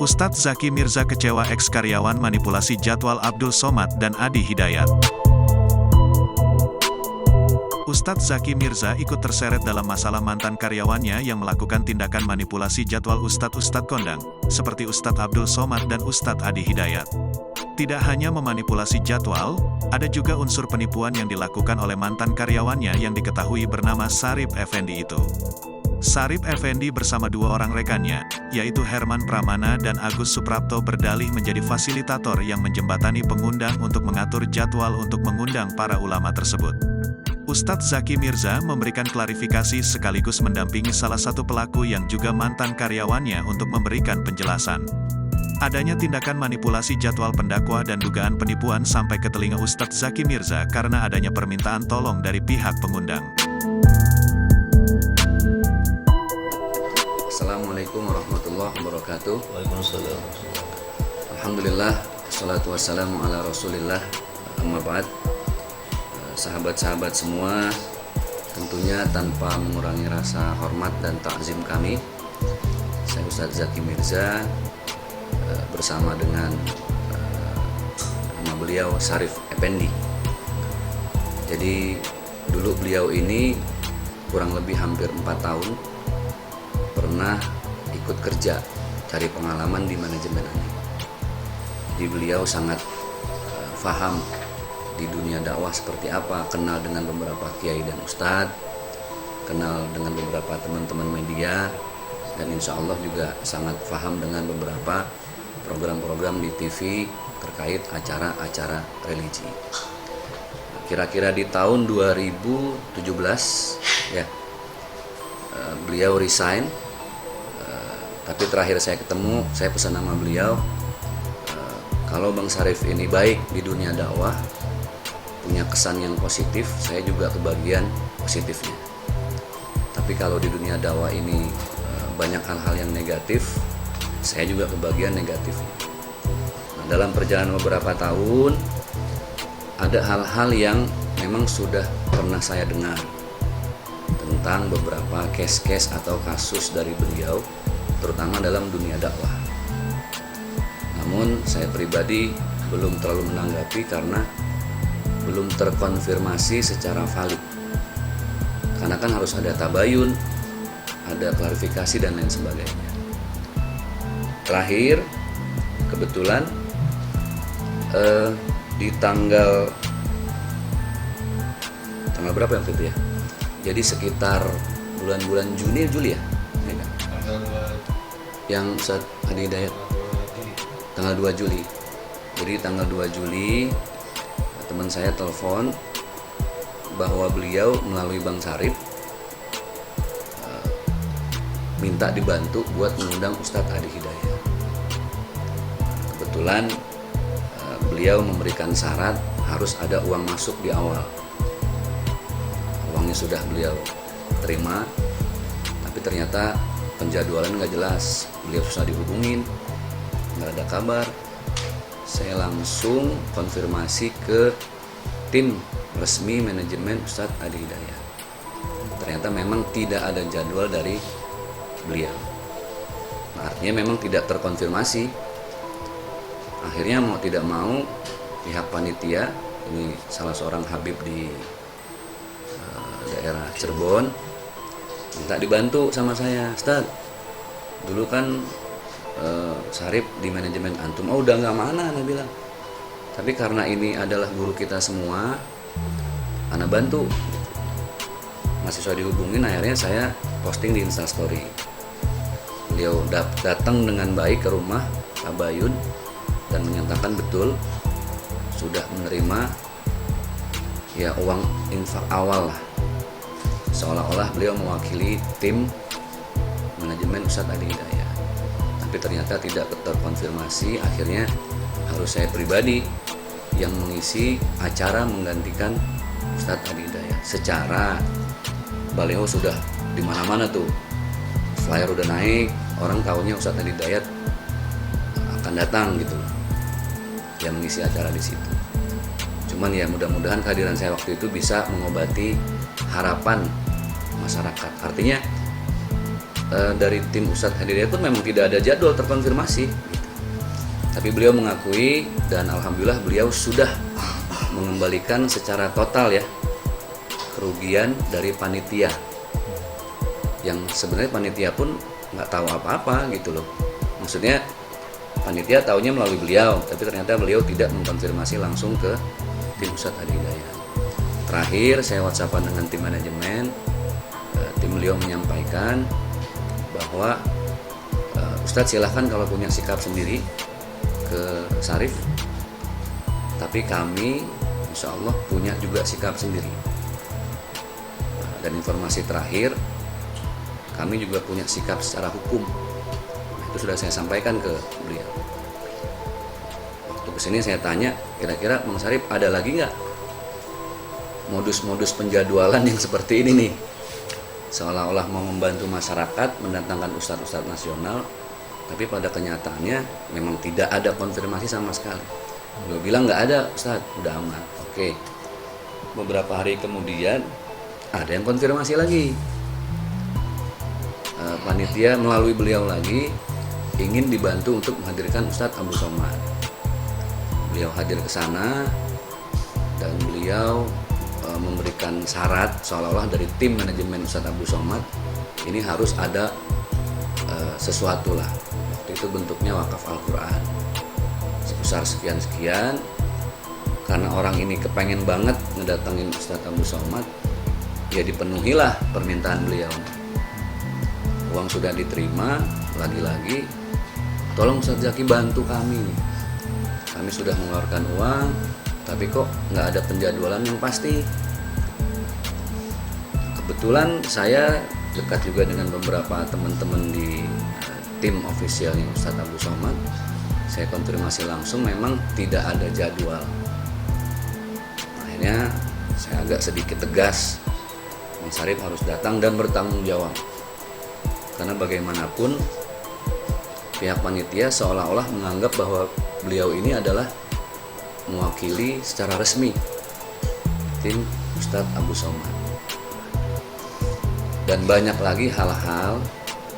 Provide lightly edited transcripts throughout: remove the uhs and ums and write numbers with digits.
Ustadz Zaki Mirza kecewa eks-karyawan manipulasi jadwal Abdul Somad dan Adi Hidayat. Ustadz Zaki Mirza ikut terseret dalam masalah mantan karyawannya yang melakukan tindakan manipulasi jadwal ustadz-ustadz kondang, seperti Ustadz Abdul Somad dan Ustadz Adi Hidayat. Tidak hanya memanipulasi jadwal, ada juga unsur penipuan yang dilakukan oleh mantan karyawannya yang diketahui bernama Sarip Effendi itu. Sarip Effendi bersama dua orang rekannya, yaitu Herman Pramana dan Agus Suprapto berdalih menjadi fasilitator yang menjembatani pengundang untuk mengatur jadwal untuk mengundang para ulama tersebut. Ustadz Zaki Mirza memberikan klarifikasi sekaligus mendampingi salah satu pelaku yang juga mantan karyawannya untuk memberikan penjelasan. Adanya tindakan manipulasi jadwal pendakwah dan dugaan penipuan sampai ke telinga Ustadz Zaki Mirza karena adanya permintaan tolong dari pihak pengundang. Assalamualaikum warahmatullahi wabarakatuh. Waalaikumsalam. Alhamdulillah, wassalatu wassalamu ala rasulillah, amma ba'd. Sahabat-sahabat semua, tentunya tanpa mengurangi rasa hormat dan takzim kami, saya Ustadz Zaki Mirza bersama dengan nama beliau Sarip Effendi. Jadi dulu beliau ini kurang lebih hampir 4 tahun pernah ikut kerja cari pengalaman di manajemen ini. Jadi beliau sangat faham di dunia dakwah seperti apa, kenal dengan beberapa kiai dan ustadz, kenal dengan beberapa teman-teman media, dan insya Allah juga sangat faham dengan beberapa program-program di TV terkait acara-acara religi. Kira-kira di tahun 2017 ya, beliau resign. Tapi terakhir saya ketemu, saya pesan nama beliau, kalau Bang Sarip ini baik di dunia dakwah, punya kesan yang positif, saya juga kebagian positifnya. Tapi kalau di dunia dakwah ini banyak hal-hal yang negatif, saya juga kebagian negatifnya. Nah, dalam perjalanan beberapa tahun, ada hal-hal yang memang sudah pernah saya dengar tentang beberapa case-case atau kasus dari beliau, terutama dalam dunia dakwah. Namun saya pribadi belum terlalu menanggapi karena belum terkonfirmasi secara valid. Karena kan harus ada tabayun, ada klarifikasi dan lain sebagainya. Terakhir, kebetulan di tanggal berapa waktu itu ya? Jadi sekitar bulan-bulan Juli ya? Yang saat Adi Hidayat tanggal 2 Juli. Jadi tanggal 2 Juli teman saya telepon bahwa beliau melalui Bang Sarip minta dibantu buat mengundang Ustadz Adi Hidayat. Kebetulan beliau memberikan syarat harus ada uang masuk di awal. Uangnya sudah beliau terima, tapi ternyata penjadwalan nggak jelas, beliau susah dihubungin, nggak ada kabar. Saya langsung konfirmasi ke tim resmi manajemen Ustadz Adi Hidayat. Ternyata memang tidak ada jadwal dari beliau. Nah, artinya memang tidak terkonfirmasi. Akhirnya mau tidak mau pihak panitia, ini salah seorang habib di daerah Cirebon, minta dibantu sama saya. Ustadz, dulu kan Sarip di manajemen antum. Oh, udah nggak mana, Ana bilang. Tapi karena ini adalah guru kita semua, Ana bantu. Masih susah dihubungin, akhirnya saya posting di Instastory. Beliau datang dengan baik ke rumah tabayun dan menyatakan betul sudah menerima ya uang infak awal lah. Seolah-olah beliau mewakili tim manajemen Ustadz Adi Hidayat. Tapi ternyata tidak terkonfirmasi, akhirnya harus saya pribadi yang mengisi acara menggantikan Ustadz Adi Hidayat. Secara baliho sudah di mana-mana tuh, flyer udah naik, orang tahunya Ustadz Adi Hidayat akan datang gitu, yang mengisi acara di situ. Cuman ya mudah-mudahan kehadiran saya waktu itu bisa mengobati harapan masyarakat. Artinya dari tim Ustadz Adi Hidayat pun memang tidak ada jadwal terkonfirmasi gitu. Tapi beliau mengakui dan alhamdulillah beliau sudah mengembalikan secara total ya kerugian dari panitia, yang sebenarnya panitia pun nggak tahu apa-apa gitu loh. Maksudnya panitia taunya melalui beliau, tapi ternyata beliau tidak mengkonfirmasi langsung ke tim Ustadz Adi Hidayat. Terakhir saya WhatsAppan dengan tim manajemen, tim beliau menyampaikan bahwa Ustadz silahkan kalau punya sikap sendiri ke Syarif, tapi kami insya Allah punya juga sikap sendiri. Dan informasi terakhir, kami juga punya sikap secara hukum. Itu sudah saya sampaikan ke beliau. Waktu kesini saya tanya, kira-kira Bang Syarif ada lagi nggak modus-modus penjadwalan yang seperti ini nih, seolah-olah mau membantu masyarakat mendatangkan ustadz-ustadz nasional, tapi pada kenyataannya memang tidak ada konfirmasi sama sekali. Beliau bilang nggak ada Ustadz, udah aman. Oke. Beberapa hari kemudian ada yang konfirmasi lagi, panitia melalui beliau lagi ingin dibantu untuk menghadirkan Ustadz Abdul Somad. Beliau hadir ke sana dan beliau memberikan syarat seolah-olah dari tim manajemen Ustadz Abdul Somad ini harus ada sesuatu lah. Waktu itu bentuknya wakaf Al-Quran sebesar sekian-sekian, karena orang ini kepengen banget ngedatengin Ustadz Abdul Somad, ya dipenuhilah permintaan beliau. Uang sudah diterima, lagi-lagi tolong Ustadz Zaki bantu kami, kami sudah mengeluarkan uang tapi kok nggak ada penjadwalan yang pasti. Kebetulan saya dekat juga dengan beberapa teman-teman di tim ofisialnya Ustadz Abdul Somad. Saya konfirmasi langsung, memang tidak ada jadwal. Akhirnya saya agak sedikit tegas, Bang Syarif harus datang dan bertanggung jawab. Karena bagaimanapun pihak panitia seolah-olah menganggap bahwa beliau ini adalah mewakili secara resmi tim Ustadz Abdul Somad. Dan banyak lagi hal-hal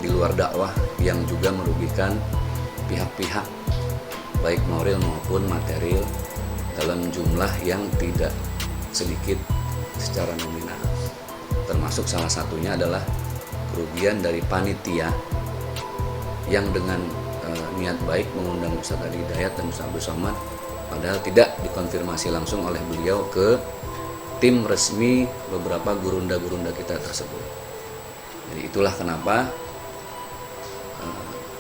di luar dakwah yang juga merugikan pihak-pihak baik moral maupun material dalam jumlah yang tidak sedikit secara nominal. Termasuk salah satunya adalah kerugian dari panitia yang dengan niat baik mengundang Ustadz Adi Hidayat dan Ustadz Abdul Somad, padahal tidak dikonfirmasi langsung oleh beliau ke tim resmi beberapa gurunda-gurunda kita tersebut. Jadi itulah kenapa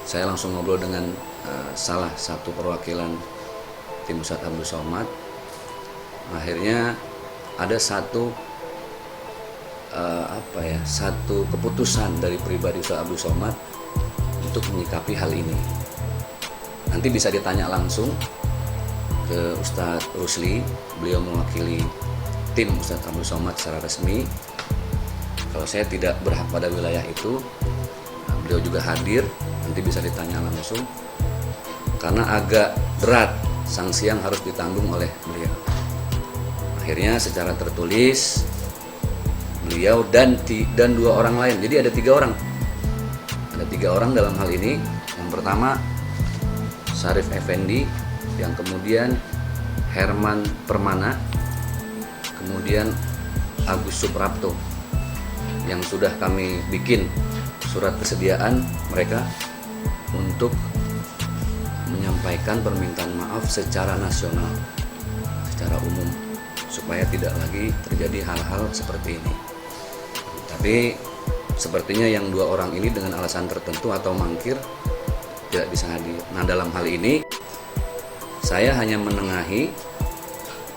saya langsung ngobrol dengan salah satu perwakilan tim Ustadz Abdul Somad. Akhirnya ada satu satu keputusan dari pribadi Ustadz Abdul Somad untuk menyikapi hal ini. Nanti bisa ditanya langsung ke Ustadz Rusli, beliau mewakili tim Ustadz Abdul Somad secara resmi. Kalau saya tidak berhak pada wilayah itu, beliau juga hadir, nanti bisa ditanya langsung. Karena agak berat sanksi yang harus ditanggung oleh beliau. Akhirnya secara tertulis beliau dan dua orang lain, jadi ada 3 orang. Ada 3 orang dalam hal ini. Yang pertama Syarif Effendi, yang kemudian Herman Permana, kemudian Agus Suprapto, yang sudah kami bikin surat kesediaan mereka untuk menyampaikan permintaan maaf secara nasional, secara umum, supaya tidak lagi terjadi hal-hal seperti ini. Tapi sepertinya yang 2 orang ini dengan alasan tertentu atau mangkir tidak bisa hadir. Nah, dalam hal ini saya hanya menengahi,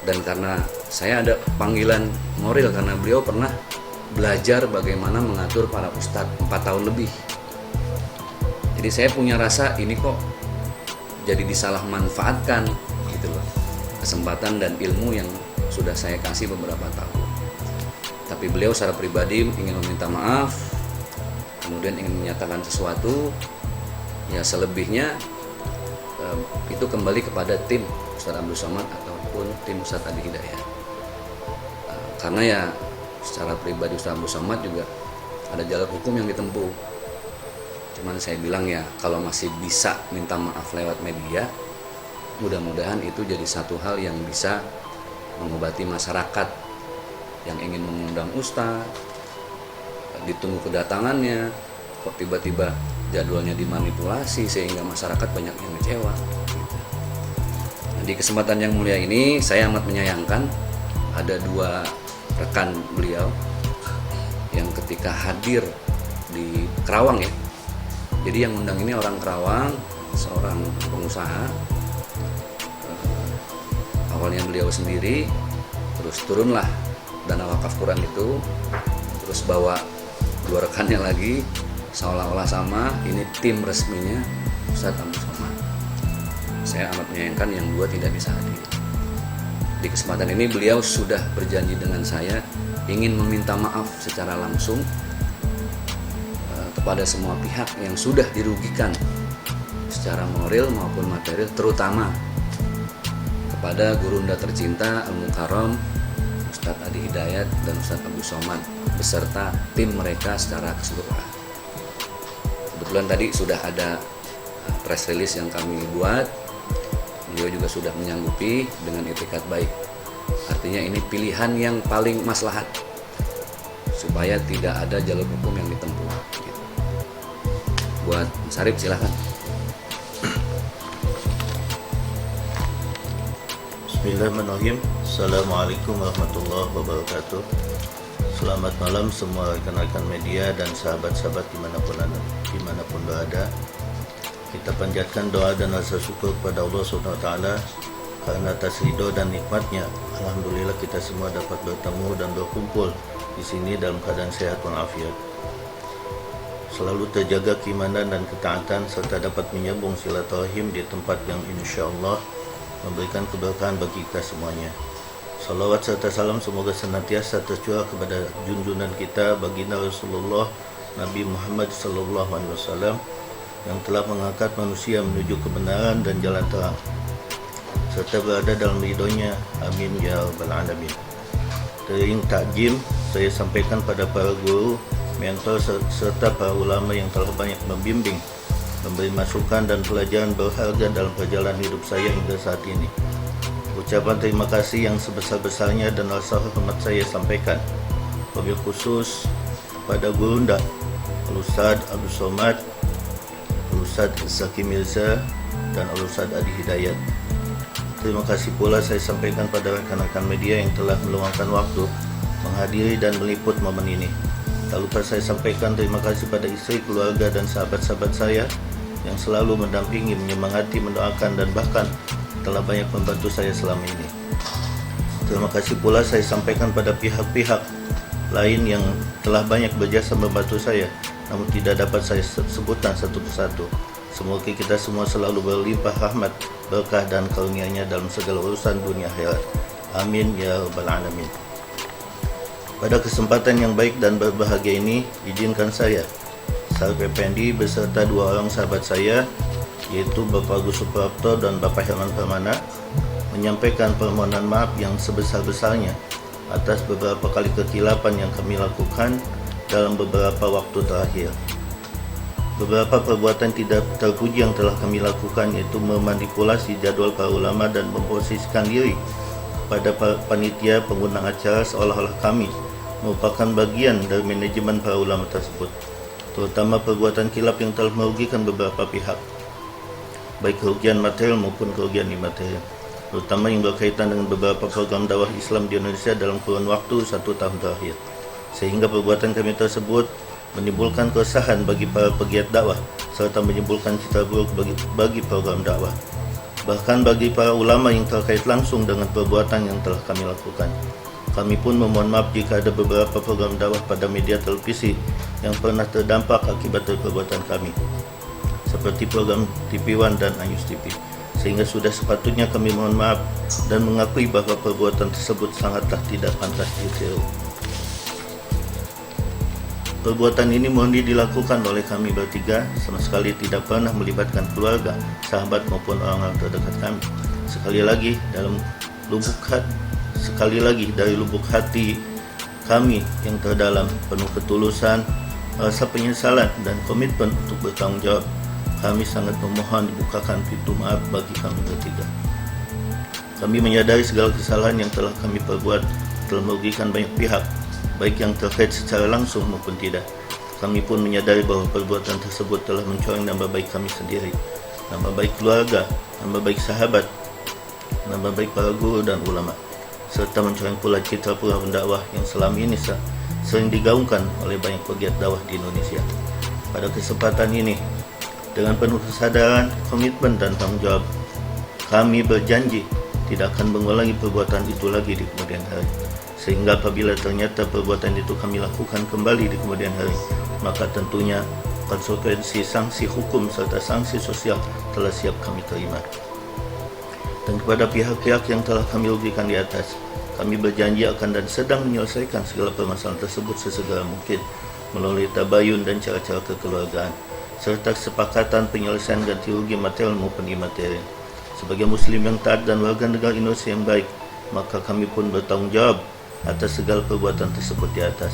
dan karena saya ada panggilan moral karena beliau pernah belajar bagaimana mengatur para ustadz 4 tahun lebih. Jadi saya punya rasa ini kok jadi disalah manfaatkan gitu loh, kesempatan dan ilmu yang sudah saya kasih beberapa tahun. Tapi beliau secara pribadi ingin meminta maaf, kemudian ingin menyatakan sesuatu. Ya selebihnya itu kembali kepada tim Ustadz Abdul Somad ataupun tim Ustadz Adi Hidayat. Karena ya secara pribadi Ustadz Abdul Somad juga ada jalur hukum yang ditempuh. Cuman saya bilang ya, kalau masih bisa minta maaf lewat media, mudah-mudahan itu jadi satu hal yang bisa mengobati masyarakat yang ingin mengundang ustadz, ditunggu kedatangannya, kok tiba-tiba jadwalnya dimanipulasi sehingga masyarakat banyak yang kecewa. Nah, di kesempatan yang mulia ini saya amat menyayangkan ada dua rekan beliau yang ketika hadir di Kerawang ya. Jadi yang undang ini orang Kerawang, seorang pengusaha. Awalnya beliau sendiri, terus turunlah dana wakaf Quran itu, terus bawa dua rekannya lagi, seolah-olah sama, ini tim resminya Ustadz Abdul Somad. Saya amat menyayangkan yang dua tidak bisa hadir. Di kesempatan ini beliau sudah berjanji dengan saya ingin meminta maaf secara langsung kepada semua pihak yang sudah dirugikan secara moral maupun material, terutama kepada gurunda tercinta Al-Mukarram Ustadz Adi Hidayat dan Ustadz Abdul Somad beserta tim mereka secara keseluruhan. Kebetulan tadi sudah ada press release yang kami buat. Beliau juga sudah menyanggupi dengan etikat baik. Artinya ini pilihan yang paling maslahat supaya tidak ada jalur hukum yang ditempuh. Gitu. Buat Mas Arif silahkan. Bismillahirrahmanirrahim. Assalamualaikum warahmatullahi wabarakatuh. Selamat malam semua rekan-rekan media dan sahabat-sahabat dimanapun berada. Kita panjatkan doa dan rasa syukur kepada Allah SWT karena atas ridho dan nikmatnya, alhamdulillah kita semua dapat bertemu dan berkumpul di sini dalam keadaan sehat walafiat. Selalu terjaga keimanan dan ketaatan serta dapat menyambung silaturahim di tempat yang insya-Allah memberikan keberkahan bagi kita semuanya. Salawat serta salam semoga senantiasa tercurah kepada junjungan kita baginda Rasulullah Nabi Muhammad SAW yang telah mengangkat manusia menuju kebenaran dan jalan terang serta berada dalam ridhonya. Amin ya rabbal alamin. Tering takjim saya sampaikan pada para guru, mentor serta para ulama yang telah banyak membimbing, memberi masukan dan pelajaran berharga dalam perjalanan hidup saya hingga saat ini. Ucapan terima kasih yang sebesar-besarnya dan rasa hormat saya sampaikan wabil khusus kepada gurunda Al-Ustadz Abdul Somad, Al-Ustadz Zaki Mirza dan Al-Ustadz Adi Hidayat. Terima kasih pula saya sampaikan pada rekan-rekan media yang telah meluangkan waktu menghadiri dan meliput momen ini. Tak lupa saya sampaikan terima kasih pada istri, keluarga dan sahabat-sahabat saya yang selalu mendampingi, menyemangati, mendoakan dan bahkan telah banyak membantu saya selama ini. Terima kasih pula saya sampaikan pada pihak-pihak lain yang telah banyak berjasa membantu saya, namun tidak dapat saya sebutkan satu persatu. Semoga kita semua selalu berlimpah rahmat, berkah dan karunia-Nya dalam segala urusan dunia akhirat. Amin ya rabbal alamin. Pada kesempatan yang baik dan berbahagia ini, izinkan saya, Sarif Effendi beserta dua orang sahabat saya, yaitu Bapak Agus Suprapto dan Bapak Herman Permana, menyampaikan permohonan maaf yang sebesar-besarnya atas beberapa kali kekilapan yang kami lakukan dalam beberapa waktu terakhir. Beberapa perbuatan tidak terpuji yang telah kami lakukan, yaitu memanipulasi jadwal para ulama dan memposisikan diri pada panitia pengundang acara seolah-olah kami merupakan bagian dari manajemen para ulama tersebut, terutama perbuatan kilap yang telah merugikan beberapa pihak, baik kerugian material maupun kerugian imaterial, terutama yang berkaitan dengan beberapa program dakwah Islam di Indonesia dalam kurun waktu 1 tahun terakhir, sehingga perbuatan kami tersebut menimbulkan keresahan bagi para pegiat dakwah serta menimbulkan citra buruk bagi program dakwah, bahkan bagi para ulama yang terkait langsung dengan perbuatan yang telah kami lakukan. Kami pun memohon maaf jika ada beberapa program dakwah pada media televisi yang pernah terdampak akibat dari perbuatan kami, seperti program TV One dan Ayus TV, sehingga sudah sepatutnya kami mohon maaf dan mengakui bahwa perbuatan tersebut sangatlah tidak pantas ditiru. Perbuatan ini murni dilakukan oleh kami bertiga, sama sekali tidak pernah melibatkan keluarga, sahabat maupun orang-orang terdekat kami. Sekali lagi dari lubuk hati kami yang terdalam, penuh ketulusan, rasa penyesalan dan komitmen untuk bertanggung jawab, kami sangat memohon dibukakan pintu maaf bagi kami bertiga. Kami menyadari segala kesalahan yang telah kami perbuat telah merugikan banyak pihak, baik yang terkait secara langsung maupun tidak. Kami pun menyadari bahawa perbuatan tersebut telah mencoreng nama baik kami sendiri, nama baik keluarga, nama baik sahabat, nama baik para guru dan ulama, serta mencoreng pula citra pura pendakwah yang selama ini sering digaungkan oleh banyak pegiat dakwah di Indonesia. Pada kesempatan ini, dengan penuh kesadaran, komitmen dan tanggung jawab, kami berjanji tidak akan mengulangi perbuatan itu lagi di kemudian hari. Sehingga apabila ternyata perbuatan itu kami lakukan kembali di kemudian hari, maka tentunya konsekuensi sanksi hukum serta sanksi sosial telah siap kami terima. Dan kepada pihak-pihak yang telah kami rugikan di atas, kami berjanji akan dan sedang menyelesaikan segala permasalahan tersebut sesegera mungkin melalui tabayun dan cara-cara kekeluargaan, serta kesepakatan penyelesaian ganti rugi material maupun imaterial. Sebagai Muslim yang taat dan warga negara Indonesia yang baik, maka kami pun bertanggung jawab atas segala perbuatan tersebut di atas.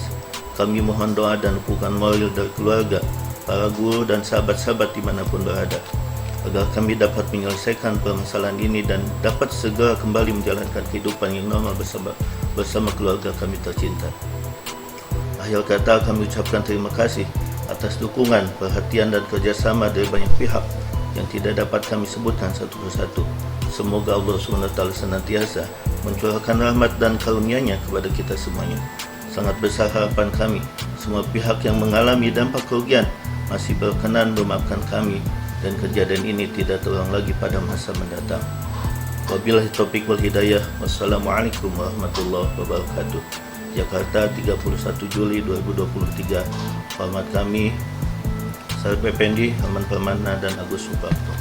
Kami mohon doa dan dukungan moral dari keluarga, para guru dan sahabat-sahabat dimanapun berada, agar kami dapat menyelesaikan permasalahan ini dan dapat segera kembali menjalankan kehidupan yang normal bersama keluarga kami tercinta. Akhir kata, kami ucapkan terima kasih atas dukungan, perhatian dan kerjasama dari banyak pihak yang tidak dapat kami sebutkan satu persatu. Semoga Allah SWT senantiasa mencurahkan rahmat dan karunia-Nya kepada kita semuanya. Sangat besar harapan kami, semua pihak yang mengalami dampak kerugian masih berkenan memaafkan kami dan kejadian ini tidak terulang lagi pada masa mendatang. Wabillahi taufiq wal hidayah. Wassalamualaikum warahmatullahi wabarakatuh. Jakarta, 31 Juli 2023. Hormat kami Sarip Effendi, Aman Permana dan Agus Suparto.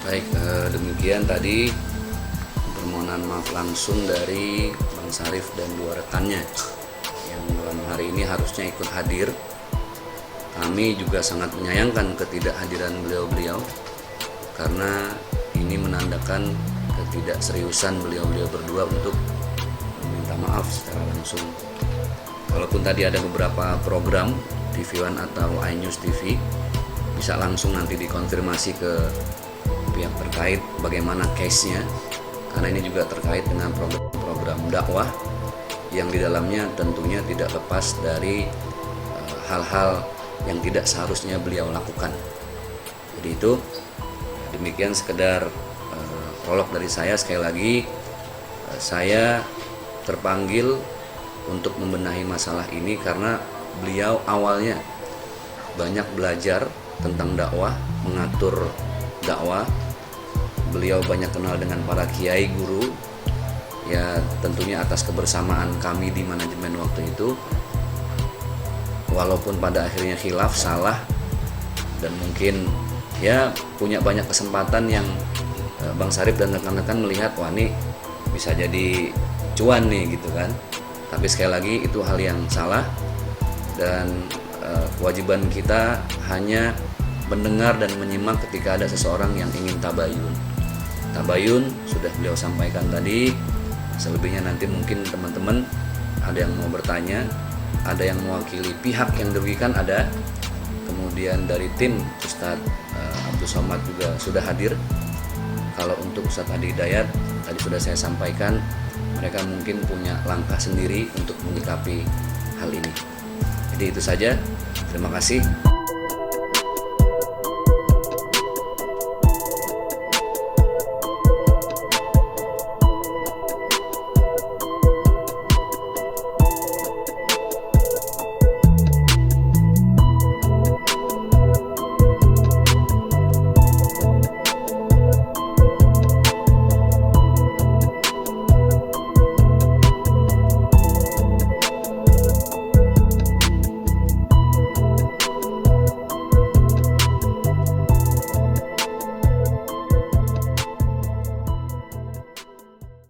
Baik, demikian tadi permohonan maaf langsung dari Bang Sarif dan dua rekannya yang malam hari ini harusnya ikut hadir. Kami juga sangat menyayangkan ketidakhadiran beliau-beliau karena ini menandakan ketidakseriusan beliau-beliau berdua untuk meminta maaf secara langsung. Walaupun tadi ada beberapa program TV One atau iNews TV, bisa langsung nanti dikonfirmasi ke pihak terkait bagaimana case-nya, karena ini juga terkait dengan program dakwah yang di dalamnya tentunya tidak lepas dari hal-hal yang tidak seharusnya beliau lakukan. Jadi itu demikian sekedar prolog dari saya. Sekali lagi saya terpanggil untuk membenahi masalah ini karena beliau awalnya banyak belajar tentang dakwah, mengatur dakwah. Beliau banyak kenal dengan para kiai guru, ya tentunya atas kebersamaan kami di manajemen waktu itu. Walaupun pada akhirnya khilaf, salah, dan mungkin ya punya banyak kesempatan yang Bang Sarip dan rekan-rekan melihat, wah ini bisa jadi cuan nih gitu kan. Tapi sekali lagi itu hal yang salah, dan kewajiban kita hanya mendengar dan menyimak ketika ada seseorang yang ingin tabayun. Tabayun sudah beliau sampaikan tadi. Selebihnya nanti mungkin teman-teman ada yang mau bertanya, ada yang mewakili pihak yang dirugikan ada. Kemudian dari tim Ustadz Abdul Somad juga sudah hadir. Kalau untuk Ustadz Adi Hidayat tadi sudah saya sampaikan, mereka mungkin punya langkah sendiri untuk menyikapi hal ini. Jadi itu saja. Terima kasih.